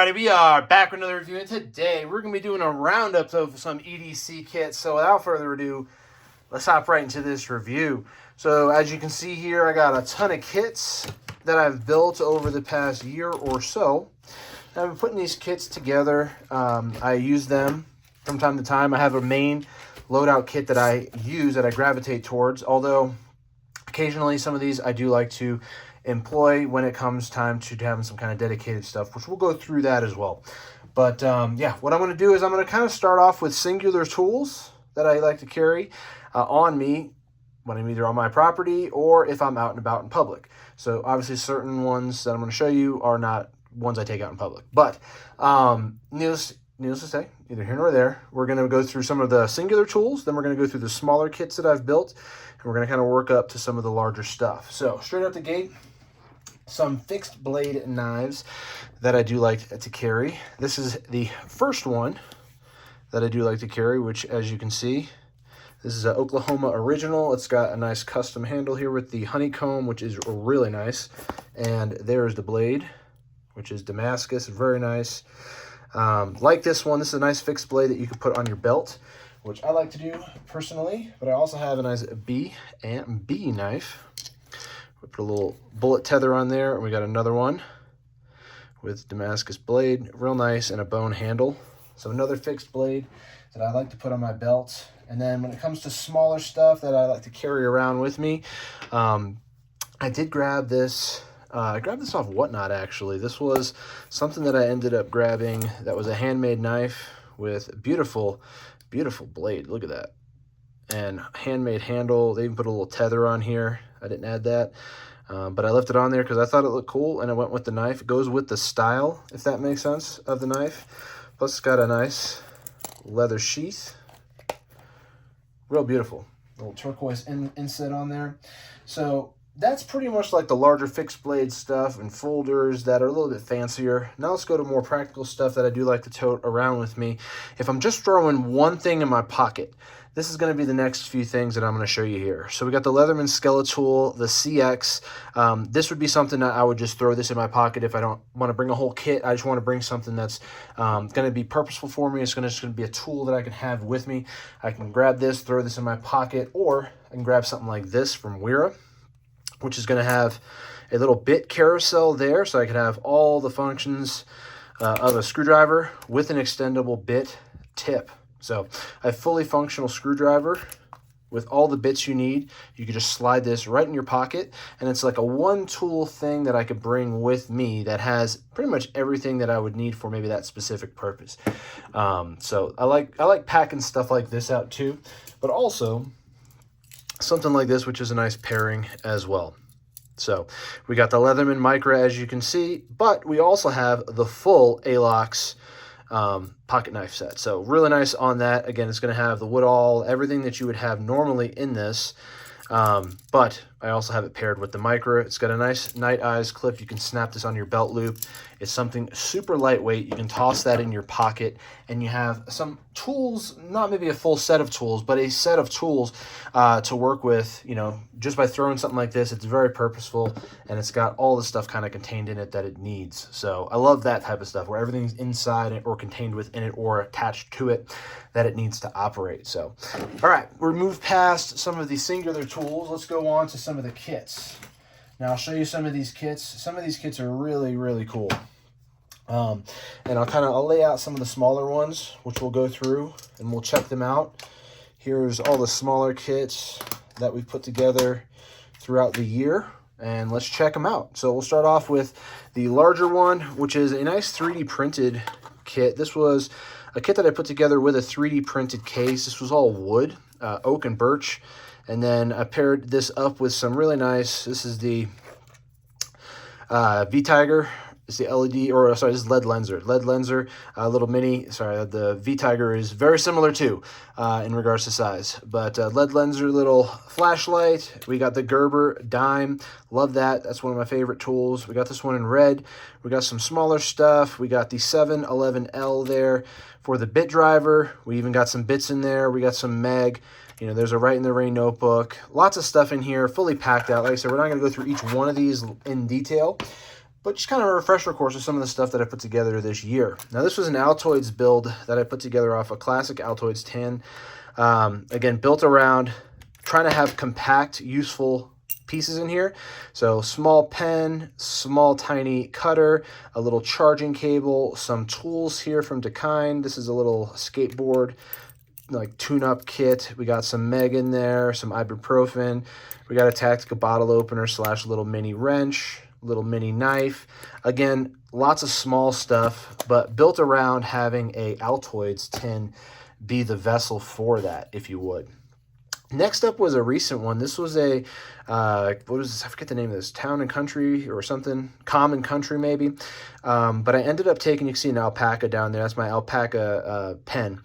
Alright, we are back with another review, and today we're going to be doing a roundup of some EDC kits. So without further ado, let's hop right into this review. So as you can see here, I got a ton of kits that I've built over the past year or so. I've been putting these kits together. I use them from time to time. I have a main loadout kit that I use, that I gravitate towards, although occasionally some of these I do like to employ when it comes time to having some kind of dedicated stuff, which we'll go through that as well. But yeah, what I'm going to do is I'm going to kind of start off with singular tools that I like to carry on me when I'm either on my property or if I'm out and about in public. So obviously certain ones that I'm going to show you are not ones I take out in public. But needless to say, neither here nor there, we're going to go through some of the singular tools, then we're going to go through the smaller kits that I've built, and we're going to kind of work up to some of the larger stuff. So straight out the gate, some fixed blade knives that I do like to carry. This is the first one that I do like to carry, which, as you can see, this is an Oklahoma original. It's got a nice custom handle here with the honeycomb, which is really nice. And there's the blade, which is Damascus, very nice. Like this one, this is a nice fixed blade that you can put on your belt, which I like to do personally. But I also have a nice B knife. We put a little bullet tether on there, and we got another one with Damascus blade, real nice, and a bone handle. So another fixed blade that I like to put on my belt. And then when it comes to smaller stuff that I like to carry around with me, I did grab this. I grabbed this off Whatnot, actually. This was something that I ended up grabbing that was a handmade knife with beautiful, beautiful blade. Look at that. And handmade handle. They even put a little tether on here. I didn't add that, but I left it on there because I thought it looked cool, and I went with the knife. It goes with the style, if that makes sense, of the knife. Plus, it's got a nice leather sheath. Real beautiful. Little turquoise inset on there. So that's pretty much like the larger fixed blade stuff and folders that are a little bit fancier. Now let's go to more practical stuff that I do like to tote around with me. If I'm just throwing one thing in my pocket, this is going to be the next few things that I'm going to show you here. So we got the Leatherman Skeletal, the CX. This would be something that I would just throw this in my pocket if I don't want to bring a whole kit. I just want to bring something that's going to be purposeful for me. It's just going to be a tool that I can have with me. I can grab this, throw this in my pocket, or I can grab something like this from Wera, which is going to have a little bit carousel there, so I can have all the functions of a screwdriver with an extendable bit tip. So a fully functional screwdriver with all the bits you need. You can just slide this right in your pocket, and it's like a one-tool thing that I could bring with me that has pretty much everything that I would need for maybe that specific purpose. So I like packing stuff like this out too, but also something like this, which is a nice pairing as well. So we got the Leatherman Micra, as you can see, but we also have the full Alox pocket knife set. So really nice on that. Again, it's going to have the Woodall, everything that you would have normally in this. But I also have it paired with the Micra. It's got a nice night eyes clip. You can snap this on your belt loop. It's something super lightweight. You can toss that in your pocket, and you have some tools, not maybe a full set of tools, but a set of tools to work with. You know, just by throwing something like this, it's very purposeful, and it's got all the stuff kind of contained in it that it needs. So I love that type of stuff where everything's inside it or contained within it or attached to it that it needs to operate. So, all right, we're moved past some of the singular tools. Let's go on to some of the kits. Now I'll show you some of these kits. Some of these kits are really, really cool. And I'll lay out some of the smaller ones, which we'll go through and we'll check them out. Here's all the smaller kits that we've put together throughout the year, and let's check them out. So we'll start off with the larger one, which is a nice 3D printed kit. This was a kit that I put together with a 3D printed case. This was all wood, oak and birch. And then I paired this up with some really nice, this is the V-Tiger. It's the LED, or sorry, this is lead lenser, little mini. Sorry, the V-Tiger is very similar too in regards to size, but lead lenser little flashlight. We got the Gerber dime, love that. That's one of my favorite tools. We got this one in red. We got some smaller stuff. We got the 711L there for the bit driver. We even got some bits in there. We got some mag. You know, there's a Rite in the Rain notebook. Lots of stuff in here, fully packed out. Like I said, we're not going to go through each one of these in detail, but just kind of a refresher course of some of the stuff that I put together this year. Now, this was an Altoids build that I put together off a classic Altoids tin. Again, built around trying to have compact, useful pieces in here. So small pen, small tiny cutter, a little charging cable, some tools here from Tacray. This is a little skateboard like tune-up kit. We got some Meg in there, some ibuprofen. We got a tactical bottle opener / little mini wrench, little mini knife. Again, lots of small stuff, but built around having a Altoids tin be the vessel for that, if you would. Next up was a recent one. This was a, what was this? I forget the name of this, Town and Country or something, Common Country maybe. But I ended up taking, you can see an Alpaka down there. That's my Alpaka pen.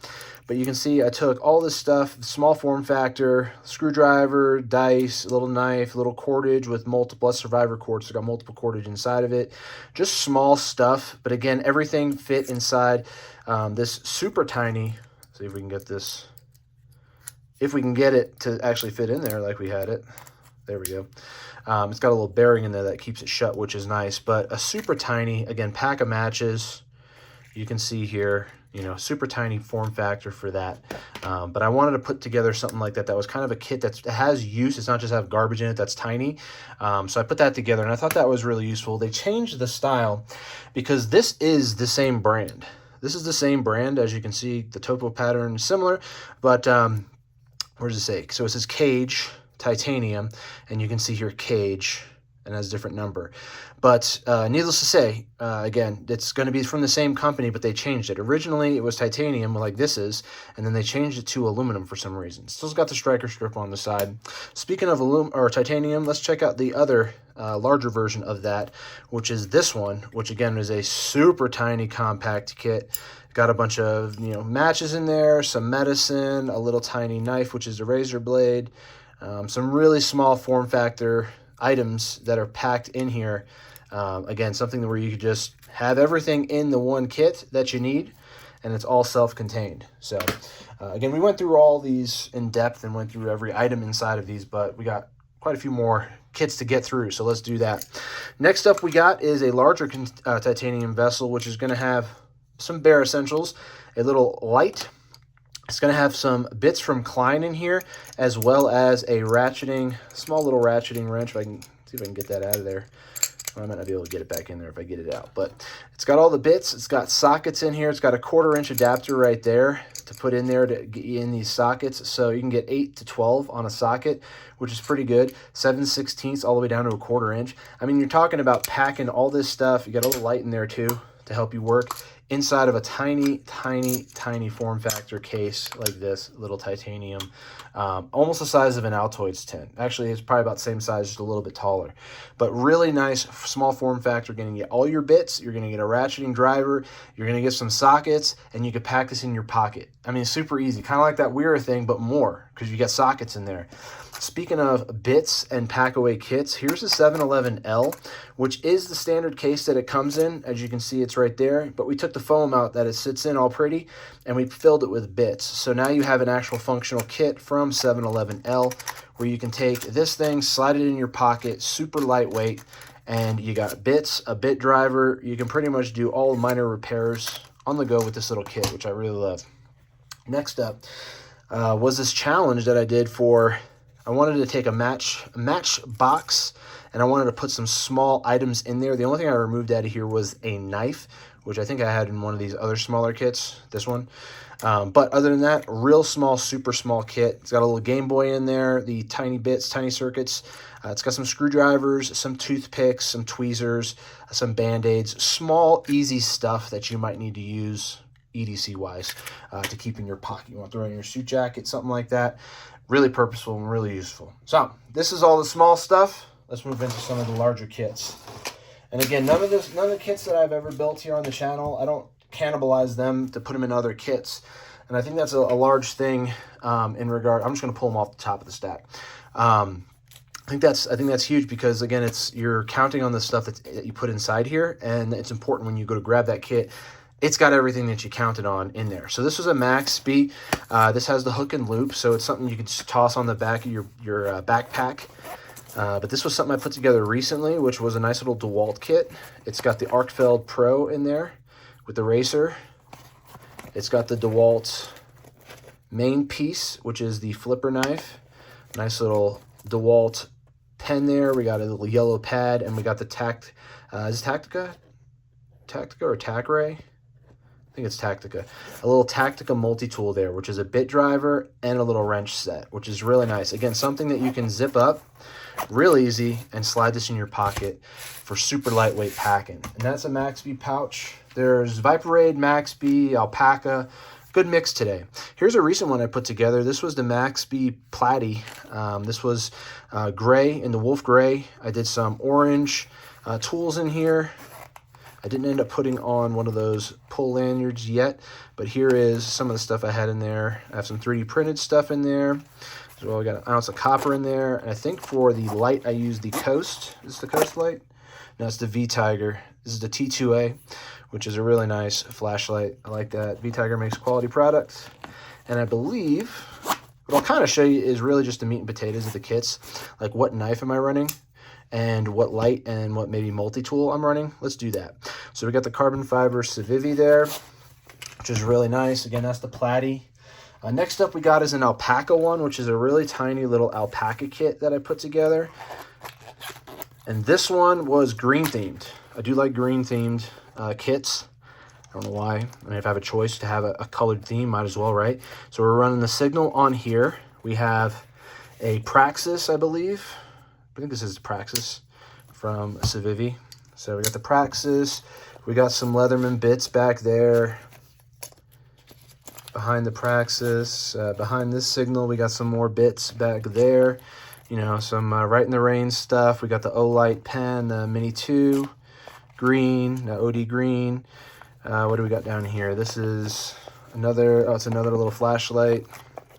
But you can see I took all this stuff, small form factor, screwdriver, dice, a little knife, a little cordage with multiple survivor cords. So got multiple cordage inside of it. Just small stuff. But again, everything fit inside this super tiny, see if we can get this, if we can get it to actually fit in there like we had it. There we go. It's got a little bearing in there that keeps it shut, which is nice. But a super tiny, again, pack of matches. You can see here, you know, super tiny form factor for that. But I wanted to put together something like that. That was kind of a kit that has use. It's not just have garbage in it that's tiny. So I put that together, and I thought that was really useful. They changed the style because this is the same brand. This is the same brand. As you can see, the topo pattern is similar, but where does it say? So it says Cage Titanium, and you can see here Cage, and has a different number. But needless to say, again, it's going to be from the same company, but they changed it. Originally, it was titanium, like this is, and then they changed it to aluminum for some reason. Still's got the striker strip on the side. Speaking of titanium, let's check out the other larger version of that, which is this one, which again is a super tiny compact kit. Got a bunch of matches in there, some medicine, a little tiny knife, which is a razor blade, some really small form factor items that are packed in here. Again, something where you could just have everything in the one kit that you need, and it's all self-contained. So again, we went through all these in depth and went through every item inside of these, but we got quite a few more kits to get through, so let's do that. Next up we got is a larger titanium vessel, which is going to have some bare essentials, a little light. It's going to have some bits from Klein in here, as well as a small little ratcheting wrench. If I can see if I can get that out of there. I might not be able to get it back in there if I get it out, but it's got all the bits. It's got sockets in here. It's got a 1/4 inch adapter right there to put in there to get you in these sockets. So you can get 8 to 12 on a socket, which is pretty good. 7/16 all the way down to a 1/4 inch. I mean, you're talking about packing all this stuff. You got a little light in there too to help you work inside of a tiny, tiny, tiny form factor case like this, little titanium, almost the size of an Altoids tin. Actually, it's probably about the same size, just a little bit taller. But really nice, small form factor. You're going to get all your bits. You're going to get a ratcheting driver. You're going to get some sockets, and you can pack this in your pocket. I mean, super easy. Kind of like that Weir thing, but more, because you get sockets in there. Speaking of bits and pack-away kits, here's a 711L, which is the standard case that it comes in. As you can see, it's right there. But we took the foam out that it sits in all pretty, and we filled it with bits. So now you have an actual functional kit from 711L, where you can take this thing, slide it in your pocket, super lightweight, and you got bits, a bit driver. You can pretty much do all minor repairs on the go with this little kit, which I really love. Next up was this challenge that I did for... I wanted to take a match box, and I wanted to put some small items in there. The only thing I removed out of here was a knife, which I think I had in one of these other smaller kits, this one. But other than that, real small, super small kit. It's got a little Game Boy in there, the tiny bits, tiny circuits. It's got some screwdrivers, some toothpicks, some tweezers, some Band-Aids, small, easy stuff that you might need to use EDC-wise to keep in your pocket. You want to throw in your suit jacket, something like that. Really purposeful and really useful. So this is all the small stuff. Let's move into some of the larger kits. And again, none of the kits that I've ever built here on the channel, I don't cannibalize them to put them in other kits. And I think that's a large thing in regard. I'm just going to pull them off the top of the stack. I think that's huge because again, you're counting on the stuff that you put inside here, and it's important when you go to grab that kit. It's got everything that you counted on in there. So this was a Maxpedition. This has the hook and loop, so it's something you could just toss on the back of your backpack. But this was something I put together recently, which was a nice little Dewalt kit. It's got the Arcfeld Pro in there with the racer. It's got the Dewalt main piece, which is the flipper knife. Nice little Dewalt pen there. We got a little yellow pad, and we got the is it Tactica or Tacray? I think it's Tactica. A little Tactica multi-tool there, which is a bit driver and a little wrench set, which is really nice. Again, something that you can zip up real easy and slide this in your pocket for super lightweight packing. And that's a Maxpedition pouch. There's Viperade, Maxpedition, Alpaka. Good mix today. Here's a recent one I put together. This was the Maxpedition Platy. This was gray in the wolf gray. I did some orange tools in here. I didn't end up putting on one of those pull lanyards yet, but here is some of the stuff I had in there. I have some 3D printed stuff in there. So I got an ounce of copper in there. And I think for the light, I used the Coast. Is this the Coast light? No, it's the V-Tiger. This is the T2A, which is a really nice flashlight. I like that. V-Tiger makes quality products. And I believe what I'll kind of show you is really just the meat and potatoes of the kits. Like what knife am I running? And what light and what maybe multi-tool I'm running. Let's do that. So we got the carbon fiber Civivi there, which is really nice. Again, that's the Platy. Next up we got is an Alpaka one, which is a really tiny little alpaca kit that I put together. And this one was green themed. I do like green themed kits. I don't know why. I mean, if I have a choice to have a colored theme, might as well, right? So we're running the Signal on here. We have a Praxis, I believe. I think this is the Praxis from Civivi. So we got the Praxis. We got some Leatherman bits back there. Behind the Praxis, behind this Signal, we got some more bits back there. You know, some Rite in the Rain stuff. We got the Olight pen, the Mini 2, green, OD green. What do we got down here? This is another, it's another little flashlight.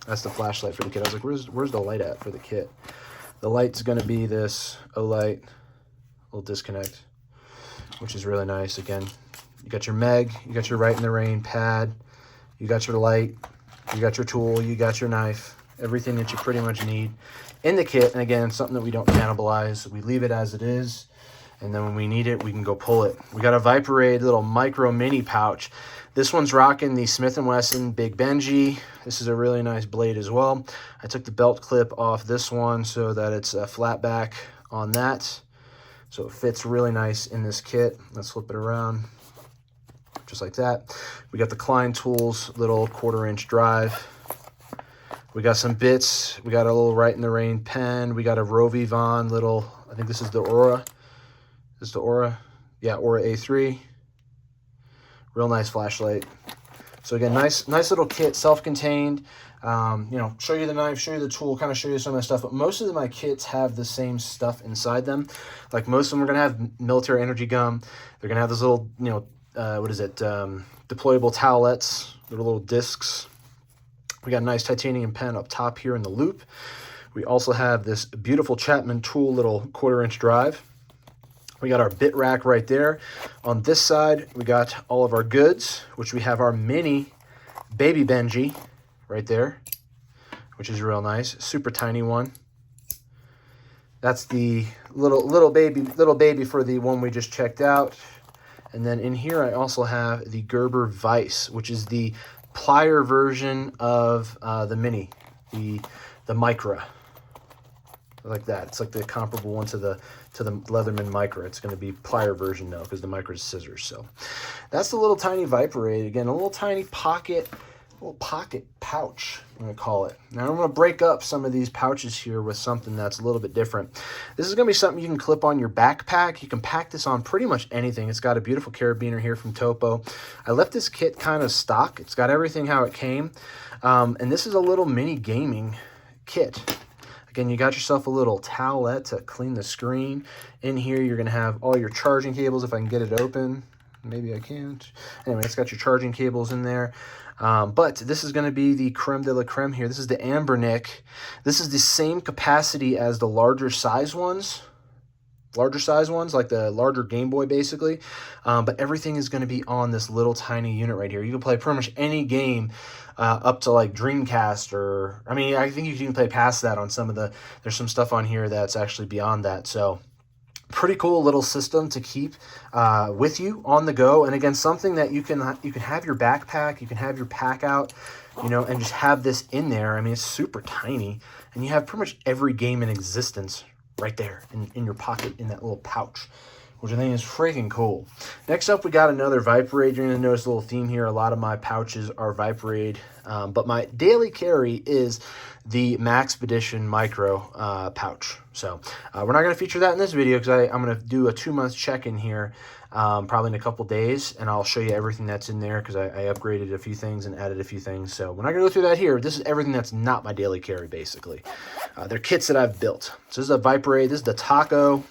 That's the flashlight for the kit. I was like, where's the light at for the kit? The light's going to be this Olight little disconnect, which is really nice. Again, you got your Meg, you got your Rite in the Rain pad, you got your light, you got your tool, you got your knife, everything that you pretty much need in the kit. And again, something that we don't cannibalize. We leave it as it is, and then when we need it, we can go pull it. We got a Viperade little micro mini pouch. This one's rocking the Smith & Wesson Big Benji. This is a really nice blade as well. I took the belt clip off this one so that it's a flat back on that. So it fits really nice in this kit. Let's flip it around. Just like that. We got the Klein Tools little 1/4-inch drive. We got some bits. We got a little Rite in the Rain pen. We got a Rovi Von little, I think this is the Aura. This is the Aura. Yeah, Aura A3. Real nice flashlight. So again, nice little kit, self-contained. You know, show you the knife, show you the tool, kind of show you some of the stuff. But most of my kits have the same stuff inside them. Like most of them are going to have military energy gum. They're going to have this little, you know, deployable towelettes, little discs. We got a nice titanium pen up top here in the loop. We also have this beautiful Chapman tool little 1/4-inch drive. We got our bit rack right there. On this side, we got all of our goods, which we have our mini baby Benji right there, which is real nice. Super tiny one. That's the little baby for the one we just checked out. And then in here, I also have the Gerber Vice, which is the plier version of the mini, the Micra. Like that. It's like the comparable one to the Leatherman Micra. It's going to be plier version though, because the Micra is scissors. So that's the little tiny Viperade. Again, a little tiny pocket pouch, I'm going to call it. Now I'm going to break up some of these pouches here with something that's a little bit different. This is going to be something you can clip on your backpack. You can pack this on pretty much anything. It's got a beautiful carabiner here from Topo. I left this kit kind of stock. It's got everything how it came. And this is a little mini gaming kit. Again, you got yourself a little towelette to clean the screen. In here, you're going to have all your charging cables, if I can get it open. Maybe I can't. Anyway, it's got your charging cables in there. But this is going to be the creme de la creme here. This is the Ambernick. This is the same capacity as the larger size ones larger size ones, like the larger Game Boy basically. But everything is going to be on this little tiny unit right here. You can play pretty much any game up to like Dreamcast, or I mean, I think you can play past that on some of the, there's some stuff on here that's actually beyond that. So pretty cool little system to keep with you on the go. And again, something that you can have your backpack, you can have your pack out, you know, and just have this in there. I mean, it's super tiny, and you have pretty much every game in existence right there in your pocket in that little pouch, which I think is freaking cool. Next up, we got another Viperade. You're going to notice a little theme here. A lot of my pouches are Viperade, but my daily carry is the Maxpedition Micro pouch. So we're not going to feature that in this video because I'm going to do a 2-month check-in here, probably in a couple days, and I'll show you everything that's in there because I upgraded a few things and added a few things. So we're not going to go through that here. This is everything that's not my daily carry, basically. They're kits that I've built. So this is a Viperade. This is the Taco.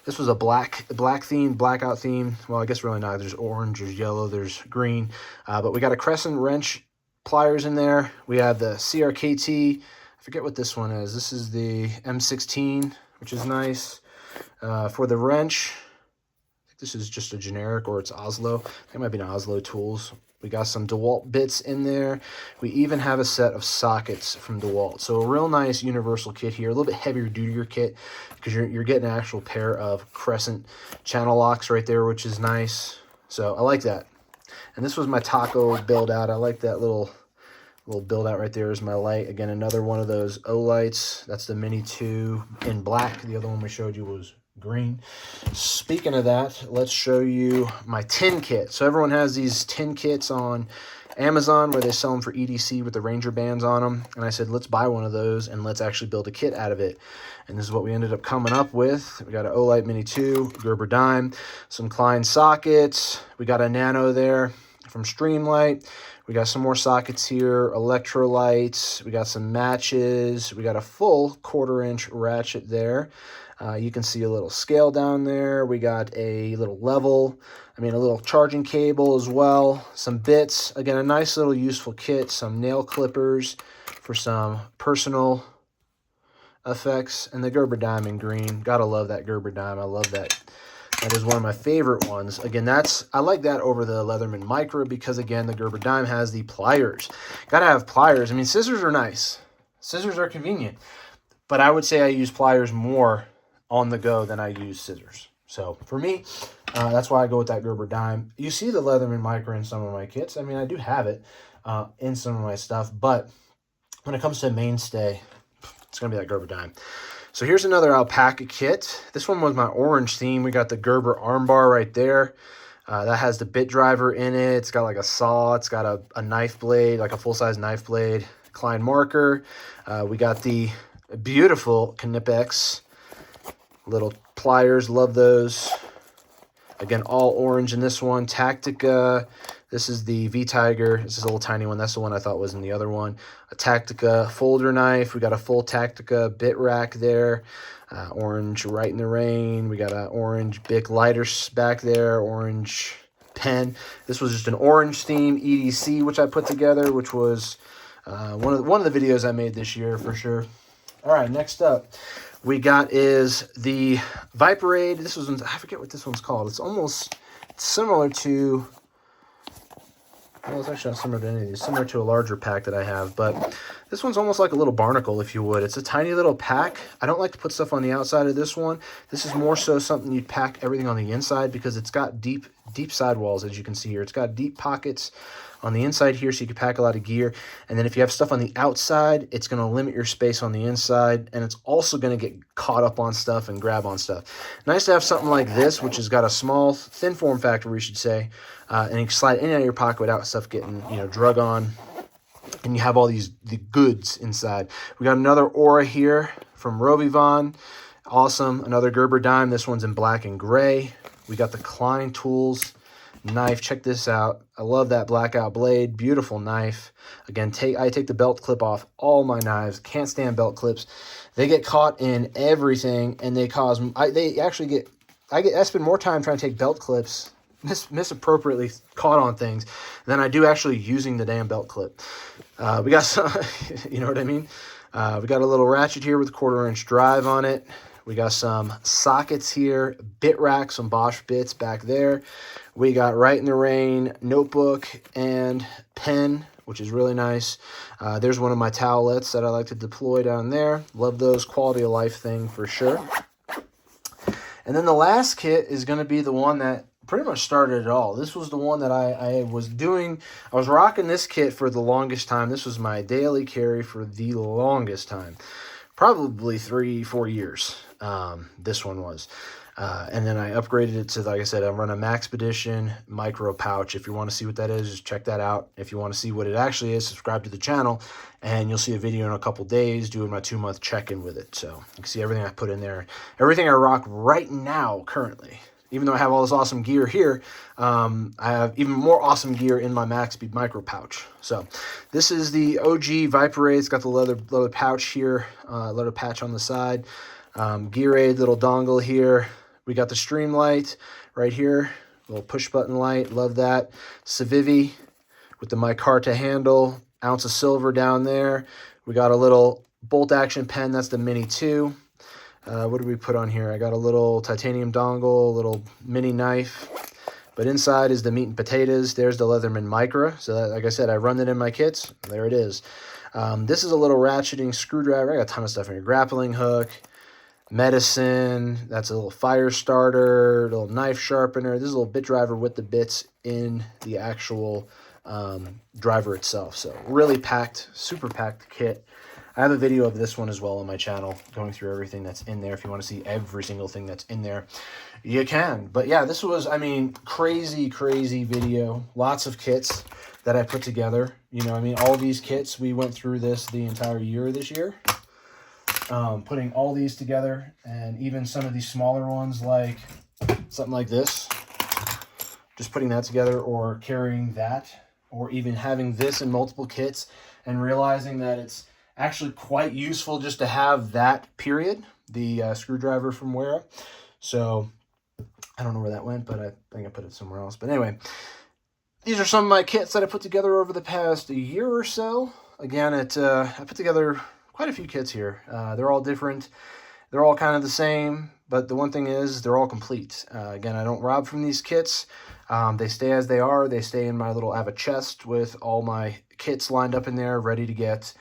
This was a black theme, blackout theme. Well, I guess really not. There's orange, there's yellow, there's green. But we got a crescent wrench pliers in there. We have the CRKT. I forget what this one is. This is the M16, which is nice. For the wrench, I think this is just a generic, or it's Oslo. It might be an Oslo Tools. We got some Dewalt bits in there. We even have a set of sockets from Dewalt. So a real nice universal kit here. A little bit heavier duty kit because you're getting an actual pair of crescent channel locks right there, which is nice. So I like that. And this was my Taco build out. I like that little build out right there is my light. Again, another one of those Olights. That's the Mini 2 in black. The other one we showed you was green. Speaking of that, let's show you my tin kit. So everyone has these tin kits on Amazon where they sell them for EDC with the Ranger bands on them. And I said, let's buy one of those and let's actually build a kit out of it. And this is what we ended up coming up with. We got an Olight Mini 2, Gerber dime, some Klein sockets. We got a Nano there from Streamlight. We got some more sockets here, electrolytes. We got some matches. We got a full 1/4-inch ratchet there. You can see a little scale down there. We got a little level, a little charging cable as well. Some bits. Again, a nice little useful kit. Some nail clippers for some personal effects. And the Gerber dime in green. Gotta love that Gerber dime. I love that. That is one of my favorite ones. Again, I like that over the Leatherman Micro because, again, the Gerber dime has the pliers. Gotta have pliers. Scissors are nice. Scissors are convenient. But I would say I use pliers more on the go than I use scissors. So for me, that's why I go with that Gerber dime. You see the Leatherman Micro in some of my kits. I do have it in some of my stuff, but when it comes to mainstay, it's gonna be that Gerber dime. So here's another Alpaka kit. This one was my orange theme. We got the Gerber armbar right there. That has the bit driver in it. It's got like a saw. It's got a knife blade, like a full-size knife blade. Klein marker. We got the beautiful Knipex little pliers, love those. Again, all orange in this one. Tactica, this is the V-Tiger. This is a little tiny one. That's the one I thought was in the other one. A Tactica folder knife. We got a full Tactica bit rack there. Orange Right in the Rain. We got an orange Bic lighter back there. Orange pen. This was just an orange theme EDC, which I put together, which was one of the videos I made this year for sure. All right, next up we got is the Viperade. This was, I forget what this one's called. It's almost similar to, well, it's actually not similar to any of these. Similar to a larger pack that I have, but this one's almost like a little barnacle, if you would. It's a tiny little pack. I don't like to put stuff on the outside of this one. This is more so something you'd pack everything on the inside because it's got deep sidewalls, as you can see here. It's got deep pockets on the inside here, so you can pack a lot of gear. And then if you have stuff on the outside, it's going to limit your space on the inside, and it's also going to get caught up on stuff and grab on stuff. Nice to have something like this, which has got a small, thin form factor, we should say, and you can slide in and out of your pocket without stuff getting, drug on. And you have all the goods inside. We got another Aura here from Rovivon. Awesome. Another Gerber dime. This one's in black and gray. We got the Klein Tools knife. Check this out. I love that blackout blade. Beautiful knife. Again, I take the belt clip off all my knives. Can't stand belt clips. They get caught in everything, and they cause. I spend more time trying to take belt clips misappropriately caught on things than I do actually using the damn belt clip. We got some, you know what I mean? We got a little ratchet here with a 1/4-inch drive on it. We got some sockets here, bit rack, some Bosch bits back there. We got Rite in the Rain notebook and pen, which is really nice. There's one of my towelettes that I like to deploy down there. Love those, quality of life thing for sure. And then the last kit is going to be the one that pretty much started it all. This was the one that I was doing. I was rocking this kit for the longest time. This was my daily carry for the longest time. Probably 3-4 years, this one was. And then I upgraded it to, like I said, I'm running a Maxpedition micro pouch. If you want to see what that is, just check that out. If you want to see what it actually is, subscribe to the channel, and you'll see a video in a couple days doing my 2-month check-in with it. So you can see everything I put in there, everything I rock right now currently. Even though I have all this awesome gear here, I have even more awesome gear in my Maxpedition micro pouch. So this is the OG Viperade. It's got the leather pouch here, leather patch on the side. GearAid little dongle here. We got the stream light right here, little push button light. Love that. Civivi with the micarta handle, ounce of silver down there. We got a little bolt action pen. That's the Mini 2. What did we put on here? I got a little titanium dongle, a little mini knife. But inside is the meat and potatoes. There's the Leatherman Micra. So that, like I said, I run it in my kits. There it is. This is a little ratcheting screwdriver. I got a ton of stuff in here. Grappling hook, medicine. That's a little fire starter, little knife sharpener. This is a little bit driver with the bits in the actual driver itself. So really packed, super packed kit. I have a video of this one as well on my channel, going through everything that's in there. If you want to see every single thing that's in there, you can. But yeah, this was, I mean, crazy video. Lots of kits that I put together. You know, I mean, all these kits, we went through this the entire year this year. Putting all these together, and even some of these smaller ones, like something like this. Just putting that together, or carrying that, or even having this in multiple kits, and realizing that it's actually quite useful just to have that, period, the screwdriver from Wera. So I don't know where that went, but I think I put it somewhere else. But anyway, these are some of my kits that I put together over the past year or so. Again, I put together quite a few kits here. They're all different. They're all kind of the same, but the one thing is they're all complete. Again, I don't rob from these kits. They stay as they are. They stay in my little, I have a chest with all my kits lined up in there, ready to get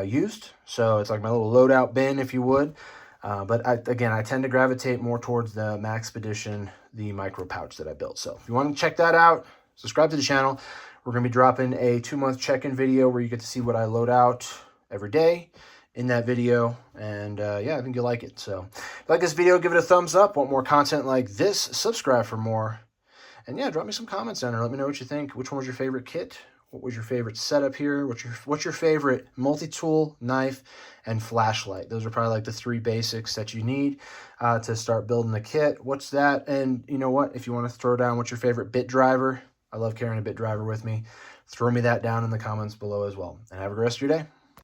used. So it's like my little loadout bin, if you would. But again, I tend to gravitate more towards the Maxpedition, the micro pouch that I built. So if you want to check that out, subscribe to the channel. We're going to be dropping a 2-month check-in video where you get to see what I load out every day in that video. And yeah, I think you'll like it. So if you like this video, give it a thumbs up. Want more content like this, subscribe for more. And yeah, drop me some comments down there. Let me know what you think. Which one was your favorite kit? What was your favorite setup here? What's your favorite multi-tool, knife, and flashlight? Those are probably like the 3 basics that you need to start building the kit. What's that? And you know what? If you want to throw down what's your favorite bit driver, I love carrying a bit driver with me. Throw me that down in the comments below as well. And have a good rest of your day.